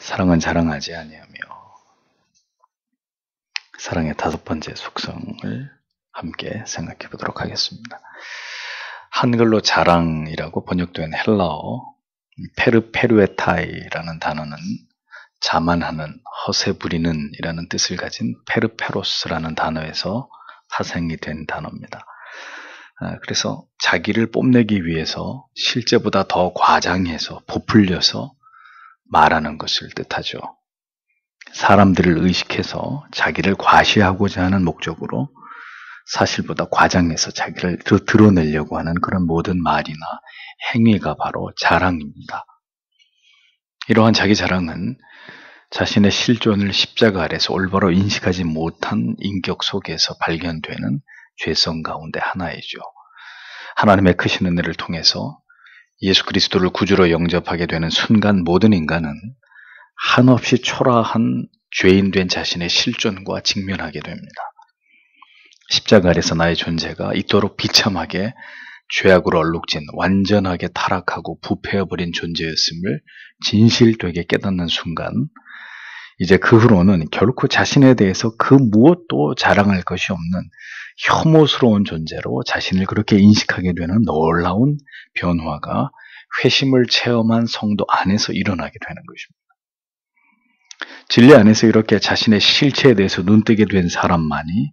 사랑은 자랑하지 아니하며. 사랑의 다섯 번째 속성을 함께 생각해 보도록 하겠습니다. 한글로 자랑이라고 번역된 헬라어 페르페루에타이라는 단어는 자만하는, 허세 부리는 이라는 뜻을 가진 페르페로스라는 단어에서 파생이 된 단어입니다. 그래서 자기를 뽐내기 위해서 실제보다 더 과장해서 부풀려서 말하는 것을 뜻하죠. 사람들을 의식해서 자기를 과시하고자 하는 목적으로 사실보다 과장해서 자기를 드러내려고 하는 그런 모든 말이나 행위가 바로 자랑입니다. 이러한 자기 자랑은 자신의 실존을 십자가 아래서 올바로 인식하지 못한 인격 속에서 발견되는 죄성 가운데 하나이죠. 하나님의 크신 은혜를 통해서 예수 그리스도를 구주로 영접하게 되는 순간 모든 인간은 한없이 초라한 죄인된 자신의 실존과 직면하게 됩니다. 십자가 아래서 나의 존재가 이토록 비참하게 죄악으로 얼룩진 완전하게 타락하고 부패해버린 존재였음을 진실되게 깨닫는 순간 이제 그 후로는 결코 자신에 대해서 그 무엇도 자랑할 것이 없는 혐오스러운 존재로 자신을 그렇게 인식하게 되는 놀라운 변화가 회심을 체험한 성도 안에서 일어나게 되는 것입니다. 진리 안에서 이렇게 자신의 실체에 대해서 눈뜨게 된 사람만이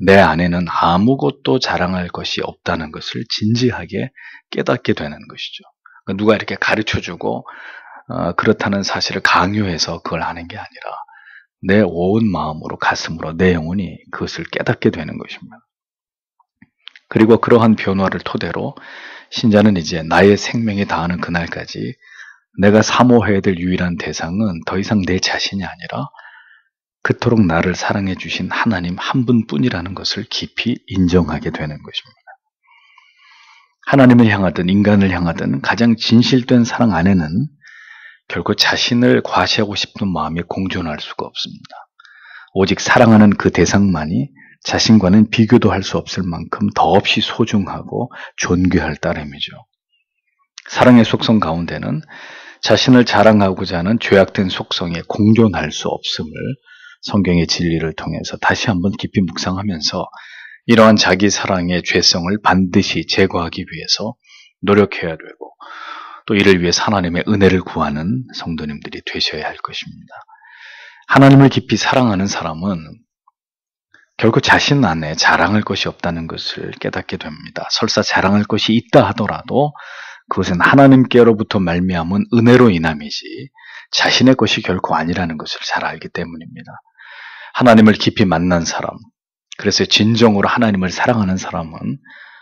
내 안에는 아무것도 자랑할 것이 없다는 것을 진지하게 깨닫게 되는 것이죠. 그러니까 누가 이렇게 가르쳐주고 그렇다는 사실을 강요해서 그걸 하는 게 아니라 내 온 마음으로 가슴으로 내 영혼이 그것을 깨닫게 되는 것입니다. 그리고 그러한 변화를 토대로 신자는 이제 나의 생명이 다하는 그날까지 내가 사모해야 될 유일한 대상은 더 이상 내 자신이 아니라 그토록 나를 사랑해 주신 하나님 한 분뿐이라는 것을 깊이 인정하게 되는 것입니다. 하나님을 향하든 인간을 향하든 가장 진실된 사랑 안에는 결코 자신을 과시하고 싶은 마음이 공존할 수가 없습니다. 오직 사랑하는 그 대상만이 자신과는 비교도 할 수 없을 만큼 더없이 소중하고 존귀할 따름이죠. 사랑의 속성 가운데는 자신을 자랑하고자 하는 죄악된 속성에 공존할 수 없음을 성경의 진리를 통해서 다시 한번 깊이 묵상하면서 이러한 자기 사랑의 죄성을 반드시 제거하기 위해서 노력해야 되고 또 이를 위해서 하나님의 은혜를 구하는 성도님들이 되셔야 할 것입니다. 하나님을 깊이 사랑하는 사람은 결코 자신 안에 자랑할 것이 없다는 것을 깨닫게 됩니다. 설사 자랑할 것이 있다 하더라도 그것은 하나님께로부터 말미암은 은혜로 인함이지 자신의 것이 결코 아니라는 것을 잘 알기 때문입니다. 하나님을 깊이 만난 사람, 그래서 진정으로 하나님을 사랑하는 사람은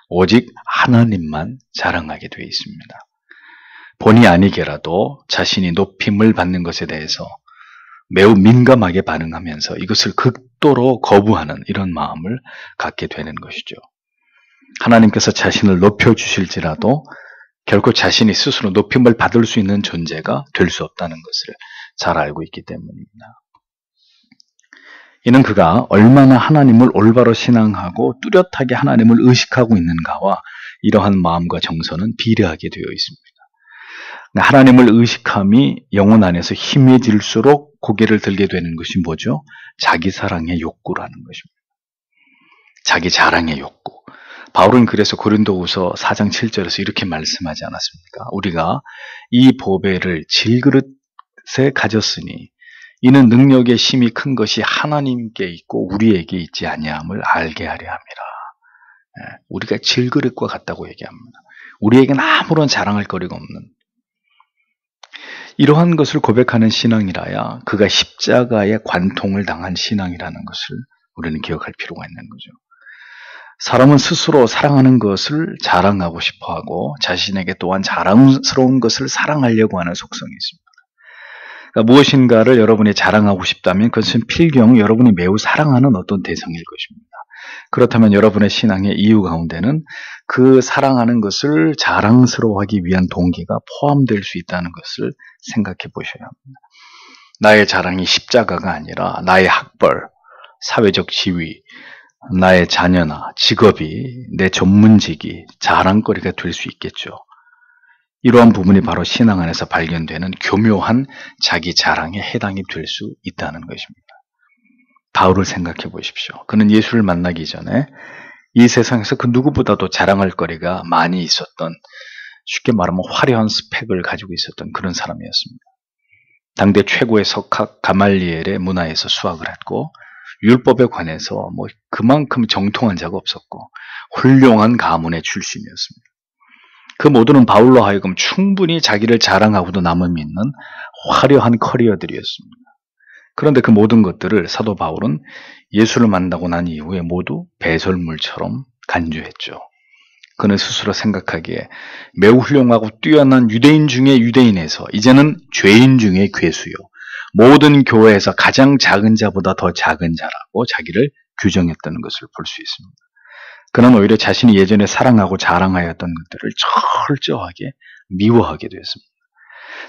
오직 하나님만 자랑하게 되어 있습니다. 본의 아니게라도 자신이 높임을 받는 것에 대해서 매우 민감하게 반응하면서 이것을 극도로 거부하는 이런 마음을 갖게 되는 것이죠. 하나님께서 자신을 높여주실지라도 결코 자신이 스스로 높임을 받을 수 있는 존재가 될 수 없다는 것을 잘 알고 있기 때문입니다. 이는 그가 얼마나 하나님을 올바로 신앙하고 뚜렷하게 하나님을 의식하고 있는가와 이러한 마음과 정서는 비례하게 되어 있습니다. 하나님을 의식함이 영혼 안에서 희미해질수록 고개를 들게 되는 것이 뭐죠? 자기 사랑의 욕구라는 것입니다. 자기 자랑의 욕구. 바울은 그래서 고린도후서 4장 7절에서 이렇게 말씀하지 않았습니까? 우리가 이 보배를 질그릇에 가졌으니 이는 능력의 힘이 큰 것이 하나님께 있고 우리에게 있지 아니함을 알게 하려 함이라. 우리가 질그릇과 같다고 얘기합니다. 우리에게는 아무런 자랑할 거리가 없는 이러한 것을 고백하는 신앙이라야 그가 십자가의 관통을 당한 신앙이라는 것을 우리는 기억할 필요가 있는 거죠. 사람은 스스로 사랑하는 것을 자랑하고 싶어하고 자신에게 또한 자랑스러운 것을 사랑하려고 하는 속성이 있습니다. 그러니까 무엇인가를 여러분이 자랑하고 싶다면 그것은 필경 여러분이 매우 사랑하는 어떤 대상일 것입니다. 그렇다면 여러분의 신앙의 이유 가운데는 그 사랑하는 것을 자랑스러워하기 위한 동기가 포함될 수 있다는 것을 생각해 보셔야 합니다. 나의 자랑이 십자가가 아니라 나의 학벌, 사회적 지위, 나의 자녀나 직업이 내 전문직이 자랑거리가 될 수 있겠죠. 이러한 부분이 바로 신앙 안에서 발견되는 교묘한 자기 자랑에 해당이 될 수 있다는 것입니다. 바울을 생각해 보십시오. 그는 예수를 만나기 전에 이 세상에서 그 누구보다도 자랑할 거리가 많이 있었던, 쉽게 말하면 화려한 스펙을 가지고 있었던 그런 사람이었습니다. 당대 최고의 석학 가말리엘의 문화에서 수학을 했고, 율법에 관해서 그만큼 정통한 자가 없었고, 훌륭한 가문의 출신이었습니다. 그 모두는 바울로 하여금 충분히 자기를 자랑하고도 남음이 있는 화려한 커리어들이었습니다. 그런데 그 모든 것들을 사도 바울은 예수를 만나고 난 이후에 모두 배설물처럼 간주했죠. 그는 스스로 생각하기에 매우 훌륭하고 뛰어난 유대인 중에 유대인에서 이제는 죄인 중에 괴수요, 모든 교회에서 가장 작은 자보다 더 작은 자라고 자기를 규정했다는 것을 볼 수 있습니다. 그는 오히려 자신이 예전에 사랑하고 자랑하였던 것들을 철저하게 미워하게 되었습니다.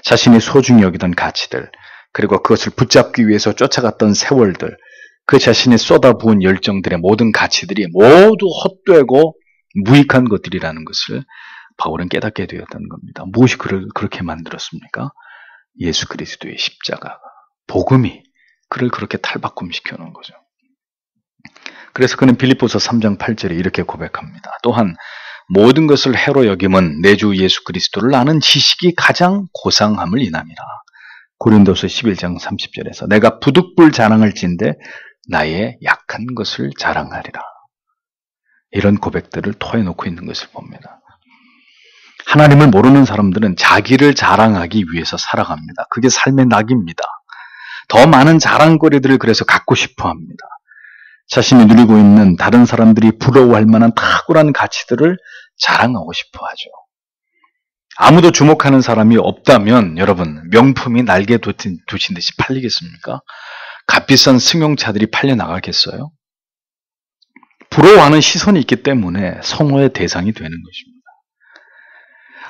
자신이 소중히 여기던 가치들, 그리고 그것을 붙잡기 위해서 쫓아갔던 세월들, 그 자신이 쏟아부은 열정들의 모든 가치들이 모두 헛되고 무익한 것들이라는 것을 바울은 깨닫게 되었다는 겁니다. 무엇이 그를 그렇게 만들었습니까? 예수 그리스도의 십자가가, 복음이 그를 그렇게 탈바꿈시켜 놓은 거죠. 그래서 그는 빌립보서 3장 8절에 이렇게 고백합니다. 또한 모든 것을 해로 여김은 내 주 예수 그리스도를 아는 지식이 가장 고상함을 인함이라. 고린도서 11장 30절에서 내가 부득불 자랑할진대 나의 약한 것을 자랑하리라. 이런 고백들을 토해놓고 있는 것을 봅니다. 하나님을 모르는 사람들은 자기를 자랑하기 위해서 살아갑니다. 그게 삶의 낙입니다. 더 많은 자랑거리들을 그래서 갖고 싶어 합니다. 자신이 누리고 있는 다른 사람들이 부러워할 만한 탁월한 가치들을 자랑하고 싶어 하죠. 아무도 주목하는 사람이 없다면 여러분, 명품이 날개 두신 듯이 팔리겠습니까? 값비싼 승용차들이 팔려 나가겠어요? 부러워하는 시선이 있기 때문에 성호의 대상이 되는 것입니다.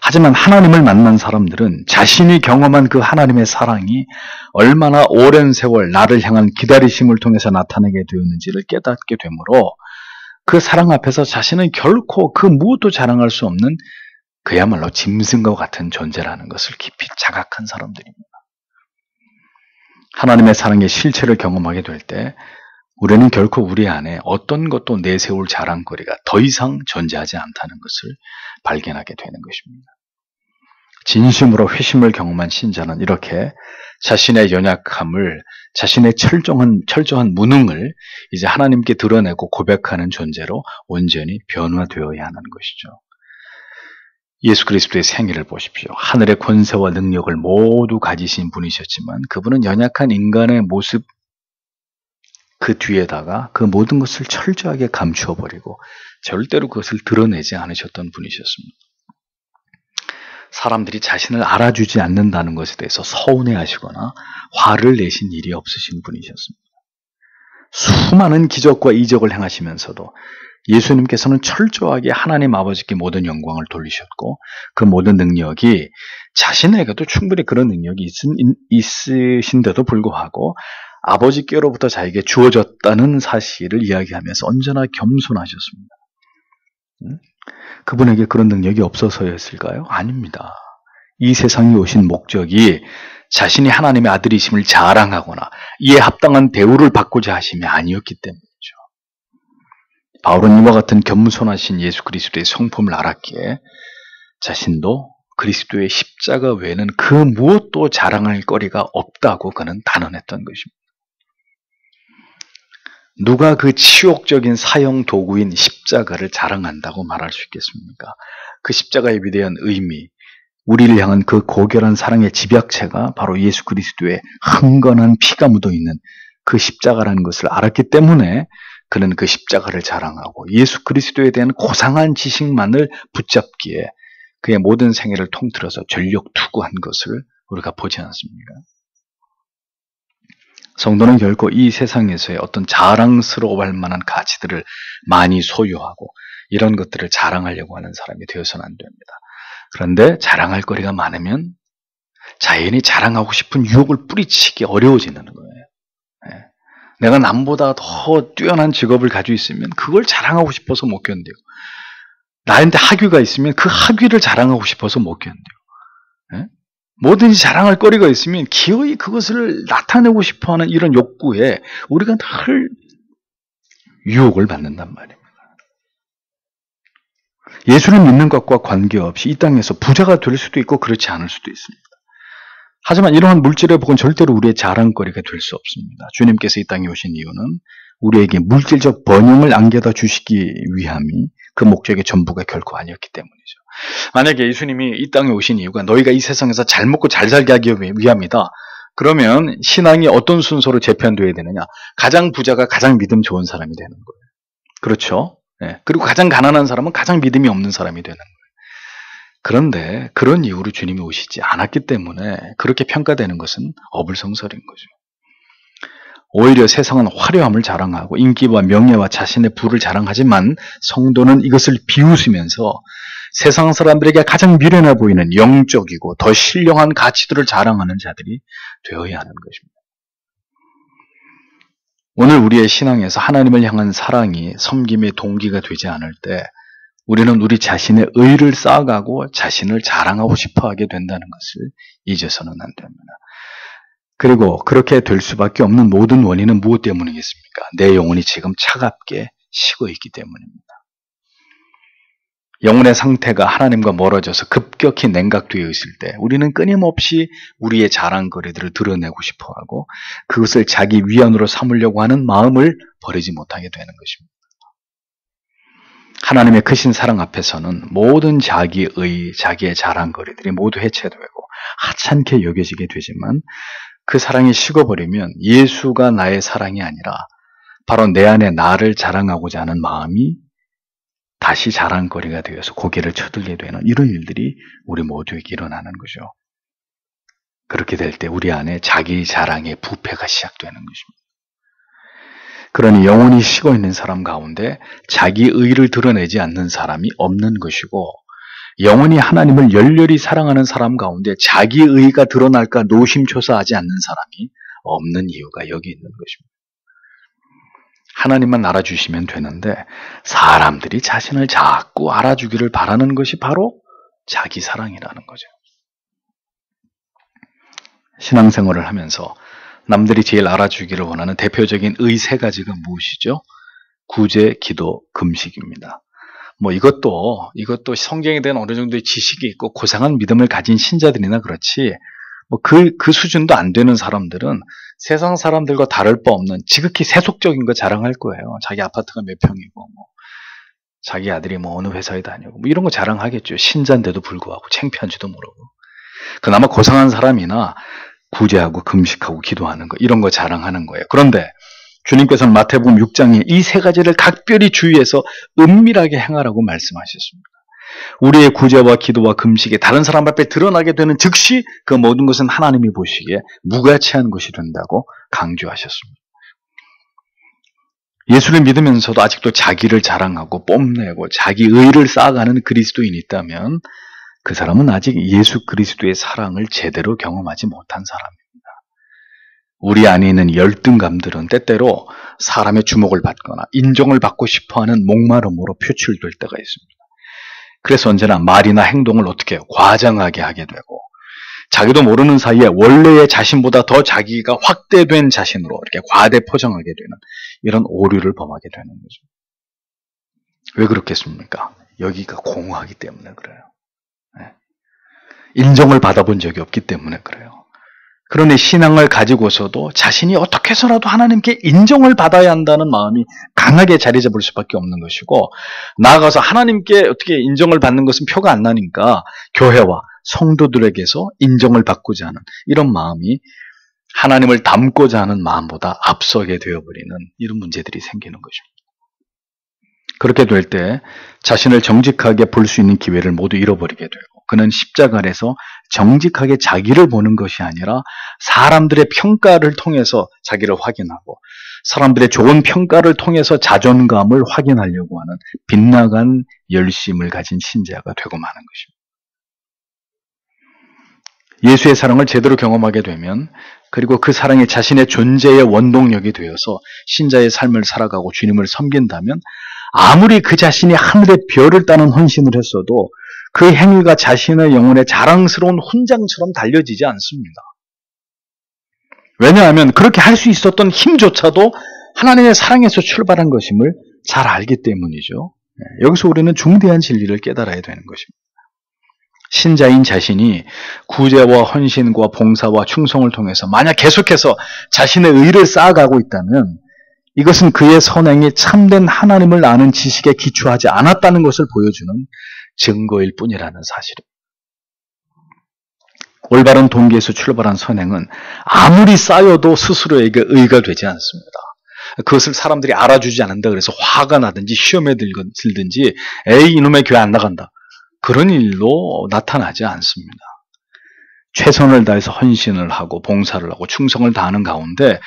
하지만 하나님을 만난 사람들은 자신이 경험한 그 하나님의 사랑이 얼마나 오랜 세월 나를 향한 기다리심을 통해서 나타나게 되었는지를 깨닫게 되므로 그 사랑 앞에서 자신은 결코 그 무엇도 자랑할 수 없는 그야말로 짐승과 같은 존재라는 것을 깊이 자각한 사람들입니다. 하나님의 사랑의 실체를 경험하게 될 때 우리는 결코 우리 안에 어떤 것도 내세울 자랑거리가 더 이상 존재하지 않다는 것을 발견하게 되는 것입니다. 진심으로 회심을 경험한 신자는 이렇게 자신의 연약함을, 자신의 철저한 무능을 이제 하나님께 드러내고 고백하는 존재로 온전히 변화되어야 하는 것이죠. 예수 그리스도의 생애를 보십시오. 하늘의 권세와 능력을 모두 가지신 분이셨지만 그분은 연약한 인간의 모습 그 뒤에다가 그 모든 것을 철저하게 감추어버리고 절대로 그것을 드러내지 않으셨던 분이셨습니다. 사람들이 자신을 알아주지 않는다는 것에 대해서 서운해하시거나 화를 내신 일이 없으신 분이셨습니다. 수많은 기적과 이적을 행하시면서도 예수님께서는 철저하게 하나님 아버지께 모든 영광을 돌리셨고 그 모든 능력이 자신에게도 충분히 그런 능력이 있으신데도 불구하고 아버지께로부터 자에게 주어졌다는 사실을 이야기하면서 언제나 겸손하셨습니다. 그분에게 그런 능력이 없어서였을까요? 아닙니다. 이 세상에 오신 목적이 자신이 하나님의 아들이심을 자랑하거나 이에 합당한 대우를 받고자 하심이 아니었기 때문이죠. 바울은 이와 같은 겸손하신 예수 그리스도의 성품을 알았기에 자신도 그리스도의 십자가 외에는 그 무엇도 자랑할 거리가 없다고 그는 단언했던 것입니다. 누가 그 치욕적인 사형 도구인 십자가를 자랑한다고 말할 수 있겠습니까? 그 십자가의 위대한 의미, 우리를 향한 그 고결한 사랑의 집약체가 바로 예수 그리스도의 흥건한 피가 묻어있는 그 십자가라는 것을 알았기 때문에 그는 그 십자가를 자랑하고 예수 그리스도에 대한 고상한 지식만을 붙잡기에 그의 모든 생애를 통틀어서 전력 투구한 것을 우리가 보지 않습니까? 성도는 결코 이 세상에서의 어떤 자랑스러워할 만한 가치들을 많이 소유하고 이런 것들을 자랑하려고 하는 사람이 되어서는 안 됩니다. 그런데 자랑할 거리가 많으면 자연히 자랑하고 싶은 유혹을 뿌리치기 어려워지는 거예요. 내가 남보다 더 뛰어난 직업을 가지고 있으면 그걸 자랑하고 싶어서 못 견뎌요. 나한테 학위가 있으면 그 학위를 자랑하고 싶어서 못 견뎌요. 예? 뭐든지 자랑할 거리가 있으면 기어이 그것을 나타내고 싶어하는 이런 욕구에 우리가 늘 유혹을 받는단 말입니다. 예수를 믿는 것과 관계없이 이 땅에서 부자가 될 수도 있고 그렇지 않을 수도 있습니다. 하지만 이러한 물질의 복은 절대로 우리의 자랑거리가 될 수 없습니다. 주님께서 이 땅에 오신 이유는 우리에게 물질적 번영을 안겨다 주시기 위함이 그 목적의 전부가 결코 아니었기 때문이죠. 만약에 예수님이 이 땅에 오신 이유가 너희가 이 세상에서 잘 먹고 잘 살게 하기 위함이다. 그러면 신앙이 어떤 순서로 재편되어야 되느냐? 가장 부자가 가장 믿음 좋은 사람이 되는 거예요. 그렇죠? 네. 그리고 가장 가난한 사람은 가장 믿음이 없는 사람이 되는 거예요. 그런데 그런 이유로 주님이 오시지 않았기 때문에 그렇게 평가되는 것은 어불성설인 거죠. 오히려 세상은 화려함을 자랑하고 인기와 명예와 자신의 부를 자랑하지만 성도는 이것을 비웃으면서 세상 사람들에게 가장 미련해 보이는 영적이고 더 신령한 가치들을 자랑하는 자들이 되어야 하는 것입니다. 오늘 우리의 신앙에서 하나님을 향한 사랑이 섬김의 동기가 되지 않을 때 우리는 우리 자신의 의를 쌓아가고 자신을 자랑하고 싶어하게 된다는 것을 잊어서는 안 됩니다. 그리고 그렇게 될 수밖에 없는 모든 원인은 무엇 때문이겠습니까? 내 영혼이 지금 차갑게 식어 있기 때문입니다. 영혼의 상태가 하나님과 멀어져서 급격히 냉각되어 있을 때 우리는 끊임없이 우리의 자랑거리들을 드러내고 싶어하고 그것을 자기 위안으로 삼으려고 하는 마음을 버리지 못하게 되는 것입니다. 하나님의 크신 사랑 앞에서는 모든 자기의, 자기의 자랑거리들이 모두 해체되고 하찮게 여겨지게 되지만 그 사랑이 식어버리면 예수가 나의 사랑이 아니라 바로 내 안에 나를 자랑하고자 하는 마음이 다시 자랑거리가 되어서 고개를 쳐들게 되는 이런 일들이 우리 모두에게 일어나는 거죠. 그렇게 될 때 우리 안에 자기 자랑의 부패가 시작되는 것입니다. 그러니 영혼이 식어 있는 사람 가운데 자기 의를 드러내지 않는 사람이 없는 것이고 영혼이 하나님을 열렬히 사랑하는 사람 가운데 자기 의가 드러날까 노심초사하지 않는 사람이 없는 이유가 여기 있는 것입니다. 하나님만 알아주시면 되는데 사람들이 자신을 자꾸 알아주기를 바라는 것이 바로 자기 사랑이라는 거죠. 신앙생활을 하면서 남들이 제일 알아주기를 원하는 대표적인 의 세 가지가 무엇이죠? 구제, 기도, 금식입니다. 이것도 성경에 대한 어느 정도의 지식이 있고 고상한 믿음을 가진 신자들이나 그렇지, 그 수준도 안 되는 사람들은 세상 사람들과 다를 바 없는 지극히 세속적인 거 자랑할 거예요. 자기 아파트가 몇 평이고, 자기 아들이 어느 회사에 다니고, 이런 거 자랑하겠죠. 신자인데도 불구하고 창피한지도 모르고. 그나마 고상한 사람이나 구제하고 금식하고 기도하는 거, 이런 거 자랑하는 거예요. 그런데 주님께서는 마태복음 6장에 이 세 가지를 각별히 주의해서 은밀하게 행하라고 말씀하셨습니다. 우리의 구제와 기도와 금식이 다른 사람 앞에 드러나게 되는 즉시 그 모든 것은 하나님이 보시기에 무가치한 것이 된다고 강조하셨습니다. 예수를 믿으면서도 아직도 자기를 자랑하고 뽐내고 자기 의를 쌓아가는 그리스도인이 있다면 그 사람은 아직 예수 그리스도의 사랑을 제대로 경험하지 못한 사람입니다. 우리 안에 있는 열등감들은 때때로 사람의 주목을 받거나 인정을 받고 싶어하는 목마름으로 표출될 때가 있습니다. 그래서 언제나 말이나 행동을 어떻게 해요? 과장하게 하게 되고 자기도 모르는 사이에 원래의 자신보다 더 자기가 확대된 자신으로 이렇게 과대 포장하게 되는 이런 오류를 범하게 되는 거죠. 왜 그렇겠습니까? 여기가 공허하기 때문에 그래요. 인정을 받아본 적이 없기 때문에 그래요. 그러니 신앙을 가지고서도 자신이 어떻게 해서라도 하나님께 인정을 받아야 한다는 마음이 강하게 자리 잡을 수밖에 없는 것이고, 나아가서 하나님께 어떻게 인정을 받는 것은 표가 안 나니까 교회와 성도들에게서 인정을 받고자 하는 이런 마음이 하나님을 닮고자 하는 마음보다 앞서게 되어버리는 이런 문제들이 생기는 것입니다. 그렇게 될 때 자신을 정직하게 볼 수 있는 기회를 모두 잃어버리게 되고, 그는 십자가 아래서 정직하게 자기를 보는 것이 아니라 사람들의 평가를 통해서 자기를 확인하고 사람들의 좋은 평가를 통해서 자존감을 확인하려고 하는 빗나간 열심을 가진 신자가 되고 마는 것입니다. 예수의 사랑을 제대로 경험하게 되면, 그리고 그 사랑이 자신의 존재의 원동력이 되어서 신자의 삶을 살아가고 주님을 섬긴다면 아무리 그 자신이 하늘의 별을 따는 헌신을 했어도 그 행위가 자신의 영혼의 자랑스러운 훈장처럼 달려지지 않습니다. 왜냐하면 그렇게 할 수 있었던 힘조차도 하나님의 사랑에서 출발한 것임을 잘 알기 때문이죠. 여기서 우리는 중대한 진리를 깨달아야 되는 것입니다. 신자인 자신이 구제와 헌신과 봉사와 충성을 통해서 만약 계속해서 자신의 의를 쌓아가고 있다면 이것은 그의 선행이 참된 하나님을 아는 지식에 기초하지 않았다는 것을 보여주는 증거일 뿐이라는 사실입니다. 올바른 동기에서 출발한 선행은 아무리 쌓여도 스스로에게 의가 되지 않습니다. 그것을 사람들이 알아주지 않는다 그래서 화가 나든지 시험에 들든지 에이 이놈의 교회 안 나간다. 그런 일로 나타나지 않습니다. 최선을 다해서 헌신을 하고 봉사를 하고 충성을 다하는 가운데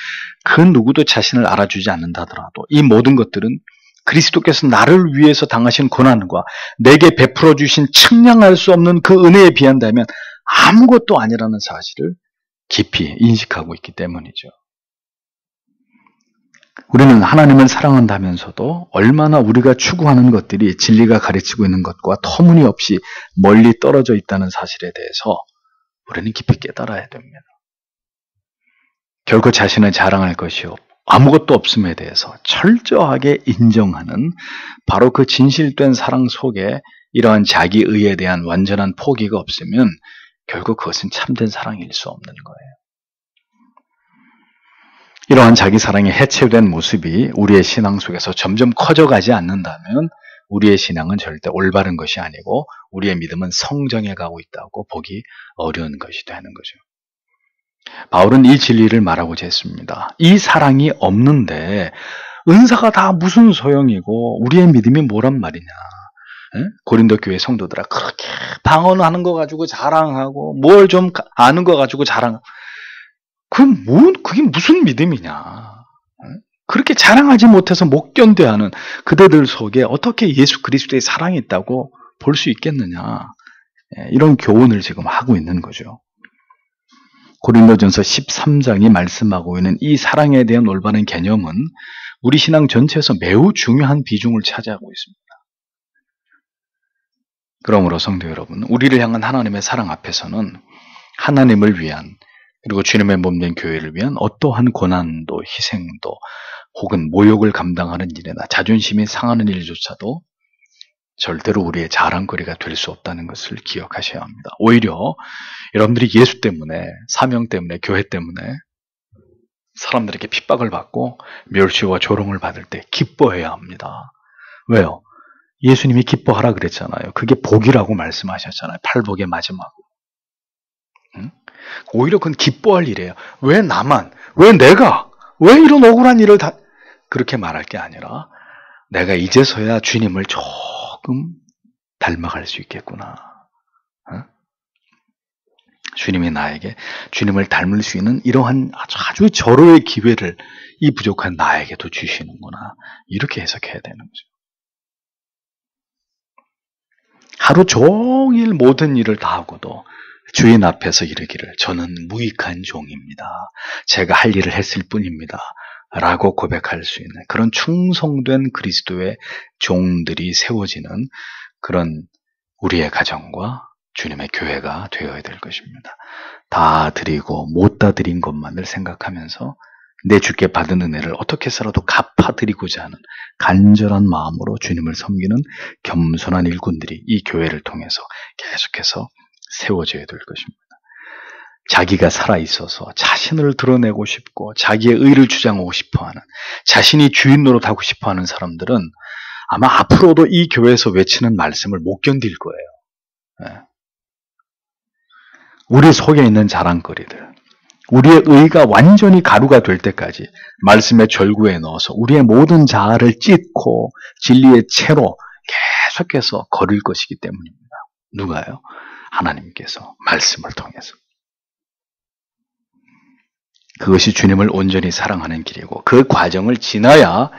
그 누구도 자신을 알아주지 않는다 하더라도 이 모든 것들은 그리스도께서 나를 위해서 당하신 고난과 내게 베풀어 주신 측량할 수 없는 그 은혜에 비한다면 아무것도 아니라는 사실을 깊이 인식하고 있기 때문이죠. 우리는 하나님을 사랑한다면서도 얼마나 우리가 추구하는 것들이 진리가 가르치고 있는 것과 터무니없이 멀리 떨어져 있다는 사실에 대해서 우리는 깊이 깨달아야 됩니다. 결코 자신을 자랑할 것이 아무것도 없음에 대해서 철저하게 인정하는 바로 그 진실된 사랑 속에 이러한 자기의에 대한 완전한 포기가 없으면 결국 그것은 참된 사랑일 수 없는 거예요. 이러한 자기 사랑이 해체된 모습이 우리의 신앙 속에서 점점 커져가지 않는다면 우리의 신앙은 절대 올바른 것이 아니고 우리의 믿음은 성정해 가고 있다고 보기 어려운 것이 되는 거죠. 바울은 이 진리를 말하고자 했습니다. 이 사랑이 없는데 은사가 다 무슨 소용이고 우리의 믿음이 뭐란 말이냐. 고린도 교회 성도들아 그렇게 방언하는 거 가지고 자랑하고 뭘 좀 아는 거 가지고 자랑하고 그게 무슨 믿음이냐. 그렇게 자랑하지 못해서 못 견뎌하는 그대들 속에 어떻게 예수 그리스도의 사랑이 있다고 볼 수 있겠느냐. 이런 교훈을 지금 하고 있는 거죠. 고린도전서 13장이 말씀하고 있는 이 사랑에 대한 올바른 개념은 우리 신앙 전체에서 매우 중요한 비중을 차지하고 있습니다. 그러므로 성도 여러분, 우리를 향한 하나님의 사랑 앞에서는 하나님을 위한 그리고 주님의 몸된 교회를 위한 어떠한 고난도 희생도 혹은 모욕을 감당하는 일이나 자존심이 상하는 일조차도 절대로 우리의 자랑거리가 될 수 없다는 것을 기억하셔야 합니다. 오히려 여러분들이 예수 때문에 사명 때문에 교회 때문에 사람들에게 핍박을 받고 멸시와 조롱을 받을 때 기뻐해야 합니다. 왜요? 예수님이 기뻐하라 그랬잖아요. 그게 복이라고 말씀하셨잖아요. 팔복의 마지막. 오히려 그건 기뻐할 일이에요. 왜 나만? 왜 내가? 왜 이런 억울한 일을 다 그렇게 말할 게 아니라 내가 이제서야 주님을 조금 닮아갈 수 있겠구나. 주님이 나에게 주님을 닮을 수 있는 이러한 아주 절호의 기회를 이 부족한 나에게도 주시는구나. 이렇게 해석해야 되는 거죠. 하루 종일 모든 일을 다 하고도 주인 앞에서 이르기를 저는 무익한 종입니다. 제가 할 일을 했을 뿐입니다. 라고 고백할 수 있는 그런 충성된 그리스도의 종들이 세워지는 그런 우리의 가정과 주님의 교회가 되어야 될 것입니다. 다 드리고 못 다 드린 것만을 생각하면서 내 주께 받은 은혜를 어떻게 해서라도 갚아드리고자 하는 간절한 마음으로 주님을 섬기는 겸손한 일꾼들이 이 교회를 통해서 계속해서 세워져야 될 것입니다. 자기가 살아있어서 자신을 드러내고 싶고 자기의 의를 주장하고 싶어하는 자신이 주인 노릇하고 싶어하는 사람들은 아마 앞으로도 이 교회에서 외치는 말씀을 못 견딜 거예요. 우리 속에 있는 자랑거리들, 우리의 의가 완전히 가루가 될 때까지 말씀의 절구에 넣어서 우리의 모든 자아를 찢고 진리의 채로 계속해서 거릴 것이기 때문입니다. 누가요? 하나님께서 말씀을 통해서. 그것이 주님을 온전히 사랑하는 길이고 그 과정을 지나야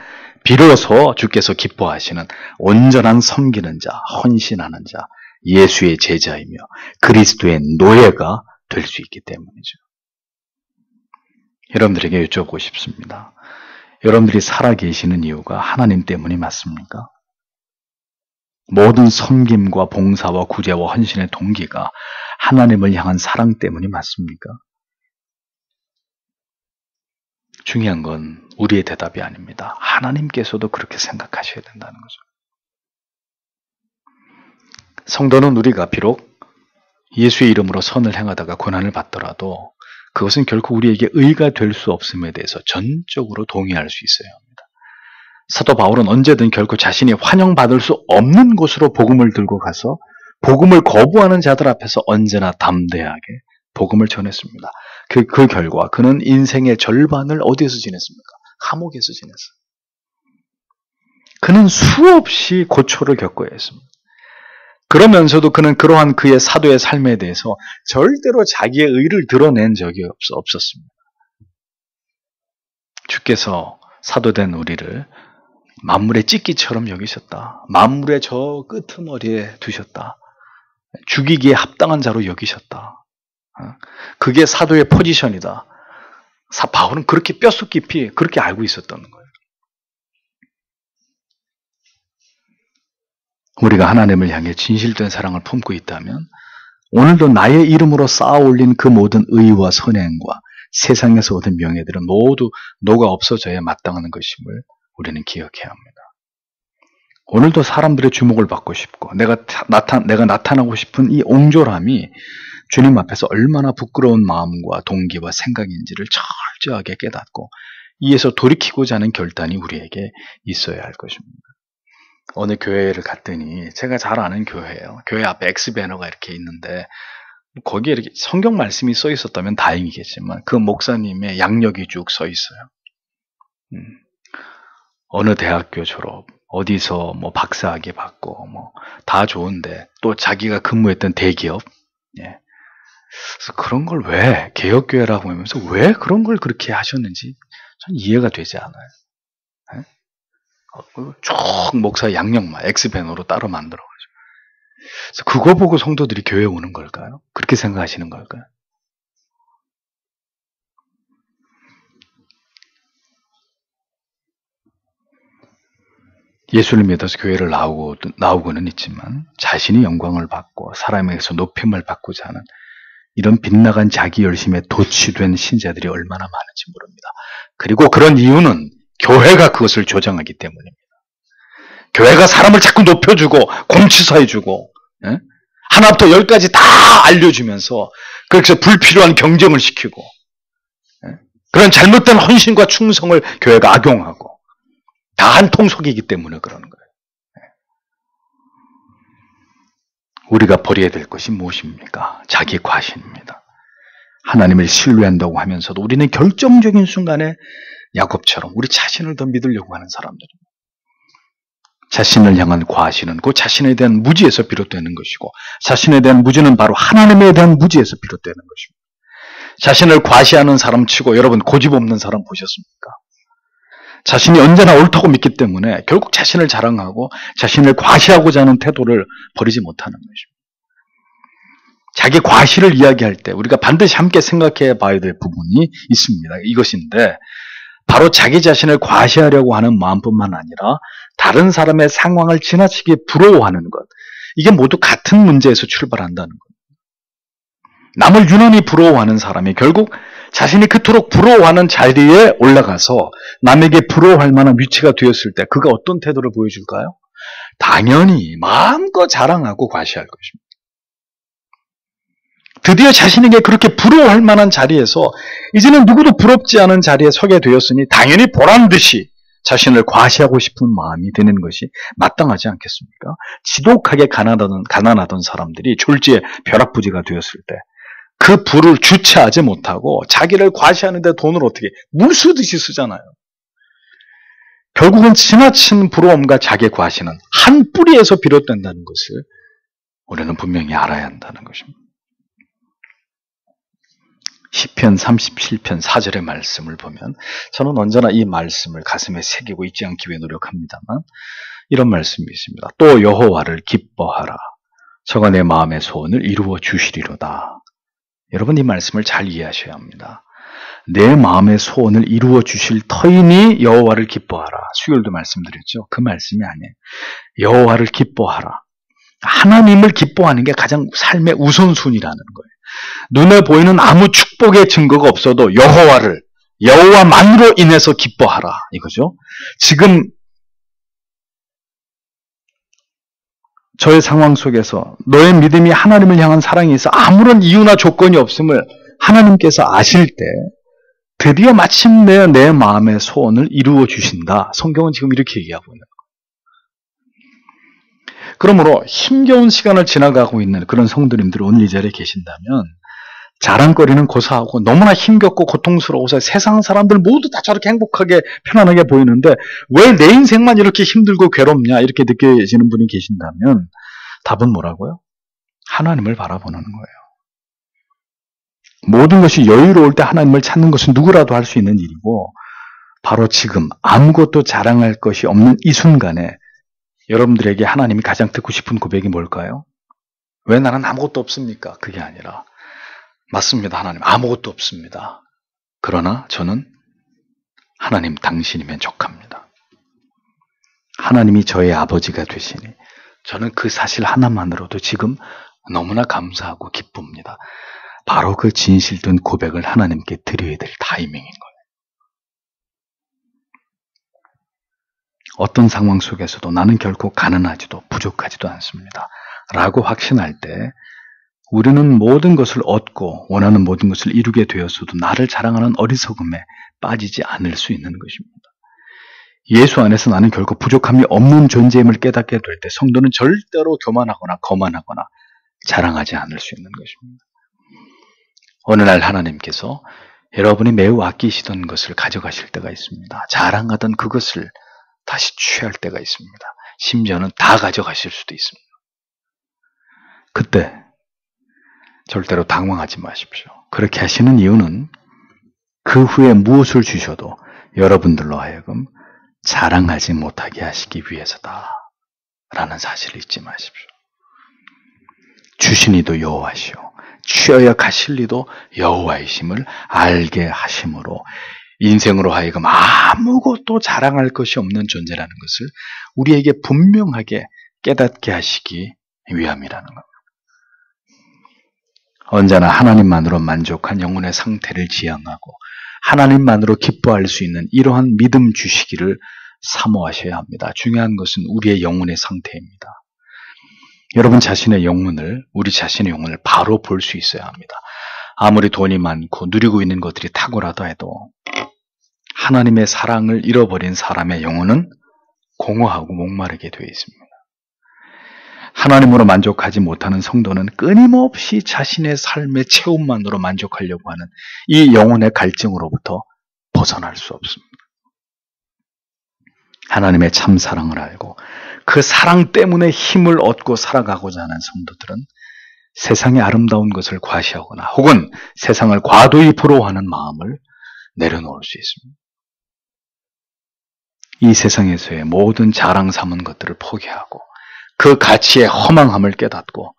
비로소 주께서 기뻐하시는 온전한 섬기는 자, 헌신하는 자, 예수의 제자이며 그리스도의 노예가 될 수 있기 때문이죠. 여러분들에게 여쭤보고 싶습니다. 여러분들이 살아계시는 이유가 하나님 때문이 맞습니까? 모든 섬김과 봉사와 구제와 헌신의 동기가 하나님을 향한 사랑 때문이 맞습니까? 중요한 건 우리의 대답이 아닙니다. 하나님께서도 그렇게 생각하셔야 된다는 거죠. 성도는 우리가 비록 예수의 이름으로 선을 행하다가 고난을 받더라도 그것은 결코 우리에게 의가 될 수 없음에 대해서 전적으로 동의할 수 있어야 합니다. 사도 바울은 언제든 결코 자신이 환영받을 수 없는 곳으로 복음을 들고 가서 복음을 거부하는 자들 앞에서 언제나 담대하게 복음을 전했습니다. 그 결과 그는 인생의 절반을 어디에서 지냈습니까? 감옥에서 지냈어요. 그는 수없이 고초를 겪어야 했습니다. 그러면서도 그는 그러한 그의 사도의 삶에 대해서 절대로 자기의 의를 드러낸 적이 없었습니다. 주께서 사도된 우리를 만물의 찢기처럼 여기셨다. 만물의 저 끄트머리에 두셨다. 죽이기에 합당한 자로 여기셨다. 그게 사도의 포지션이다. 바울은 그렇게 뼛속 깊이 그렇게 알고 있었던 거예요. 우리가 하나님을 향해 진실된 사랑을 품고 있다면 오늘도 나의 이름으로 쌓아 올린 그 모든 의와 선행과 세상에서 얻은 명예들은 모두 녹아 없어져야 마땅한 것임을 우리는 기억해야 합니다. 오늘도 사람들의 주목을 받고 싶고 내가 나타나고 싶은 이 옹졸함이 주님 앞에서 얼마나 부끄러운 마음과 동기와 생각인지를 철저하게 깨닫고 이에서 돌이키고자 하는 결단이 우리에게 있어야 할 것입니다. 어느 교회를 갔더니 제가 잘 아는 교회예요. 교회 앞에 X배너가 이렇게 있는데 거기에 이렇게 성경 말씀이 써 있었다면 다행이겠지만 그 목사님의 양력이 쭉 써 있어요. 어느 대학교 졸업, 어디서 뭐 박사학위 받고 뭐 다 좋은데 또 자기가 근무했던 대기업, 그래서 그런 걸 왜 개혁교회라고 하면서 왜 그런 걸 그렇게 하셨는지 전 이해가 되지 않아요. 쭉 목사 양력만 X배너로 따로 만들어가지고. 그래서 그거 보고 성도들이 교회에 오는 걸까요? 그렇게 생각하시는 걸까요? 예수를 믿어서 교회를 나오고는 있지만 자신이 영광을 받고 사람에게서 높임을 받고자 하는 이런 빗나간 자기 열심에 도취된 신자들이 얼마나 많은지 모릅니다. 그리고 그런 이유는 교회가 그것을 조장하기 때문입니다. 교회가 사람을 자꾸 높여주고 공치사해주고 하나부터 10까지 다 알려주면서 그렇게 불필요한 경쟁을 시키고 그런 잘못된 헌신과 충성을 교회가 악용하고 다 한 통속이기 때문에 그러는 거예요. 우리가 버려야 될 것이 무엇입니까? 자기 과신입니다. 하나님을 신뢰한다고 하면서도 우리는 결정적인 순간에 야곱처럼 우리 자신을 더 믿으려고 하는 사람들입니다. 자신을 향한 과신은 그 자신에 대한 무지에서 비롯되는 것이고 자신에 대한 무지는 바로 하나님에 대한 무지에서 비롯되는 것입니다. 자신을 과시하는 사람 치고 여러분 고집 없는 사람 보셨습니까? 자신이 언제나 옳다고 믿기 때문에 결국 자신을 자랑하고 자신을 과시하고자 하는 태도를 버리지 못하는 것입니다. 자기 과시를 이야기할 때 우리가 반드시 함께 생각해 봐야 될 부분이 있습니다. 이것인데 바로 자기 자신을 과시하려고 하는 마음뿐만 아니라 다른 사람의 상황을 지나치게 부러워하는 것, 이게 모두 같은 문제에서 출발한다는 것. 남을 유난히 부러워하는 사람이 결국 자신이 그토록 부러워하는 자리에 올라가서 남에게 부러워할 만한 위치가 되었을 때 그가 어떤 태도를 보여줄까요? 당연히 마음껏 자랑하고 과시할 것입니다. 드디어 자신에게 그렇게 부러워할 만한 자리에서 이제는 누구도 부럽지 않은 자리에 서게 되었으니 당연히 보란듯이 자신을 과시하고 싶은 마음이 드는 것이 마땅하지 않겠습니까? 지독하게 가난하던 사람들이 졸지에 벼락부지가 되었을 때 그 부를 주체하지 못하고 자기를 과시하는데 돈을 어떻게 물 쓰듯이 쓰잖아요. 결국은 지나친 부러움과 자기 과시는 한 뿌리에서 비롯된다는 것을 우리는 분명히 알아야 한다는 것입니다. 시편 37편 4절의 말씀을 보면 저는 언제나 이 말씀을 가슴에 새기고 잊지 않기 위해 노력합니다만 이런 말씀이 있습니다. 또 여호와를 기뻐하라. 저가 내 마음의 소원을 이루어 주시리로다. 여러분 이 말씀을 잘 이해하셔야 합니다. 내 마음의 소원을 이루어 주실 터이니 여호와를 기뻐하라. 수요일도 말씀드렸죠. 그 말씀이 아니에요. 여호와를 기뻐하라. 하나님을 기뻐하는 게 가장 삶의 우선순위라는 거예요. 눈에 보이는 아무 축복의 증거가 없어도 여호와만으로 인해서 기뻐하라. 이거죠. 지금 저의 상황 속에서 너의 믿음이 하나님을 향한 사랑이 있어 아무런 이유나 조건이 없음을 하나님께서 아실 때 드디어 마침내 내 마음의 소원을 이루어 주신다. 성경은 지금 이렇게 얘기하고 있는 거예요. 그러므로 힘겨운 시간을 지나가고 있는 그런 성도님들이 오늘 이 자리에 계신다면 자랑거리는 고사하고 너무나 힘겹고 고통스러워서 세상 사람들 모두 다 저렇게 행복하게 편안하게 보이는데 왜 내 인생만 이렇게 힘들고 괴롭냐 이렇게 느껴지는 분이 계신다면 답은 뭐라고요? 하나님을 바라보는 거예요. 모든 것이 여유로울 때 하나님을 찾는 것은 누구라도 할 수 있는 일이고 바로 지금 아무것도 자랑할 것이 없는 이 순간에 여러분들에게 하나님이 가장 듣고 싶은 고백이 뭘까요? 왜 나는 아무것도 없습니까? 그게 아니라 맞습니다. 하나님 아무것도 없습니다. 그러나 저는 하나님 당신이면 족합니다. 하나님이 저의 아버지가 되시니 저는 그 사실 하나만으로도 지금 너무나 감사하고 기쁩니다. 바로 그 진실된 고백을 하나님께 드려야 될 타이밍인 거예요. 어떤 상황 속에서도 나는 결코 가난하지도 부족하지도 않습니다. 라고 확신할 때 우리는 모든 것을 얻고 원하는 모든 것을 이루게 되었어도 나를 자랑하는 어리석음에 빠지지 않을 수 있는 것입니다. 예수 안에서 나는 결코 부족함이 없는 존재임을 깨닫게 될 때 성도는 절대로 교만하거나 거만하거나 자랑하지 않을 수 있는 것입니다. 어느 날 하나님께서 여러분이 매우 아끼시던 것을 가져가실 때가 있습니다. 자랑하던 그것을 다시 취할 때가 있습니다. 심지어는 다 가져가실 수도 있습니다. 그때 절대로 당황하지 마십시오. 그렇게 하시는 이유는 그 후에 무엇을 주셔도 여러분들로 하여금 자랑하지 못하게 하시기 위해서다. 라는 사실을 잊지 마십시오. 주신 이도 여호와시오. 취하여 가실 이도 여호와이심을 알게 하심으로 인생으로 하여금 아무것도 자랑할 것이 없는 존재라는 것을 우리에게 분명하게 깨닫게 하시기 위함이라는 겁니다. 언제나 하나님만으로 만족한 영혼의 상태를 지향하고 하나님만으로 기뻐할 수 있는 이러한 믿음 주시기를 사모하셔야 합니다. 중요한 것은 우리의 영혼의 상태입니다. 여러분 자신의 영혼을, 우리 자신의 영혼을 바로 볼 수 있어야 합니다. 아무리 돈이 많고 누리고 있는 것들이 탁월하다 해도 하나님의 사랑을 잃어버린 사람의 영혼은 공허하고 목마르게 되어 있습니다. 하나님으로 만족하지 못하는 성도는 끊임없이 자신의 삶의 체험만으로 만족하려고 하는 이 영혼의 갈증으로부터 벗어날 수 없습니다. 하나님의 참 사랑을 알고 그 사랑 때문에 힘을 얻고 살아가고자 하는 성도들은 세상의 아름다운 것을 과시하거나 혹은 세상을 과도히 부러워하는 마음을 내려놓을 수 있습니다. 이 세상에서의 모든 자랑 삼은 것들을 포기하고 그 가치의 허망함을 깨닫고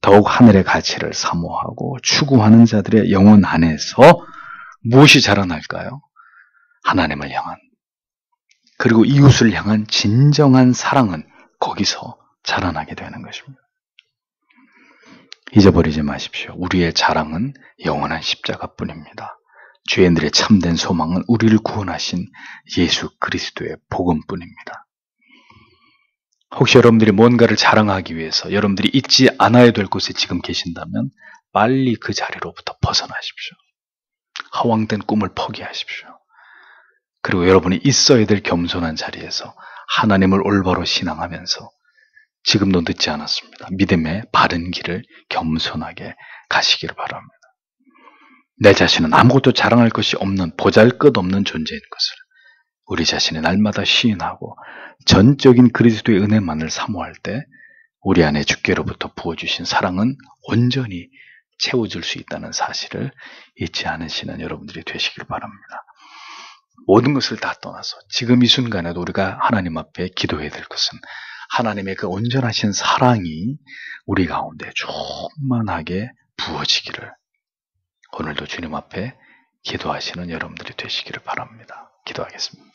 더욱 하늘의 가치를 사모하고 추구하는 자들의 영혼 안에서 무엇이 자라날까요? 하나님을 향한 그리고 이웃을 향한 진정한 사랑은 거기서 자라나게 되는 것입니다. 잊어버리지 마십시오. 우리의 자랑은 영원한 십자가뿐입니다. 죄인들의 참된 소망은 우리를 구원하신 예수 그리스도의 복음뿐입니다. 혹시 여러분들이 뭔가를 자랑하기 위해서 여러분들이 잊지 않아야 될 곳에 지금 계신다면 빨리 그 자리로부터 벗어나십시오. 허황된 꿈을 포기하십시오. 그리고 여러분이 있어야 될 겸손한 자리에서 하나님을 올바로 신앙하면서 지금도 늦지 않았습니다. 믿음의 바른 길을 겸손하게 가시기를 바랍니다. 내 자신은 아무것도 자랑할 것이 없는 보잘것없는 존재인 것을 우리 자신이 날마다 시인하고 전적인 그리스도의 은혜만을 사모할 때 우리 안에 주께로부터 부어주신 사랑은 온전히 채워줄 수 있다는 사실을 잊지 않으시는 여러분들이 되시길 바랍니다. 모든 것을 다 떠나서 지금 이 순간에도 우리가 하나님 앞에 기도해야 될 것은 하나님의 그 온전하신 사랑이 우리 가운데 충만하게 부어지기를 오늘도 주님 앞에 기도하시는 여러분들이 되시기를 바랍니다. 기도하겠습니다.